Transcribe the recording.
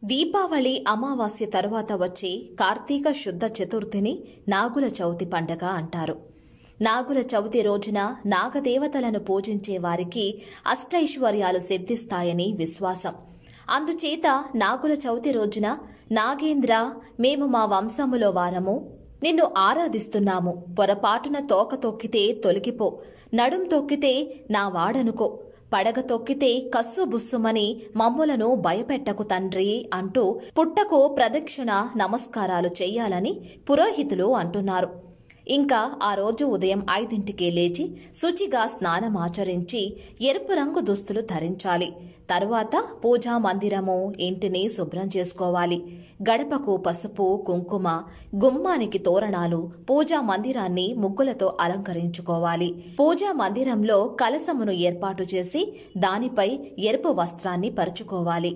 దీపావళి అమావాస్య తరువాత వచ్చే కార్తీక శుద్ధ చతుర్థిని నాగుల చవితి పండగ అంటారు. నాగుల చవితి రోజున నాగదేవతలను పూజించే వారికి అష్టైశ్వర్యాలు సిద్ధిస్తాయని విశ్వాసం. అందుచేత నాగుల చవితి రోజున నాగేంద్ర, మేము మా వంశములో వారము, నిన్ను ఆరాధిస్తున్నాము. పొరపాటున తోక తొక్కితే తొలగిపో, నడుం తొక్కితే నా వాడనుకో, పడగ తొక్కితే కస్సు బుస్సుమని మమ్ములను భయపెట్టకు తండ్రి అంటూ పుట్టకు ప్రదక్షిణ నమస్కారాలు చెయ్యాలని పురోహితులు అంటున్నారు. ఇంకా ఆ రోజు ఉదయం 5ంటికే లేచి శుచిగా స్నానమాచరించి ఎరుపు రంగు దుస్తులు ధరించాలి. తరువాత పూజా మందిరము, ఇంటిని శుభ్రం చేసుకోవాలి. గడపకు పసుపు, కుంకుమ, గుమ్మానికి తోరణాలు, పూజా మందిరాన్ని ముగ్గులతో అలంకరించుకోవాలి. పూజా మందిరంలో కలశమును ఏర్పాటు చేసి దానిపై ఎరుపు వస్త్రాన్ని పరుచుకోవాలి.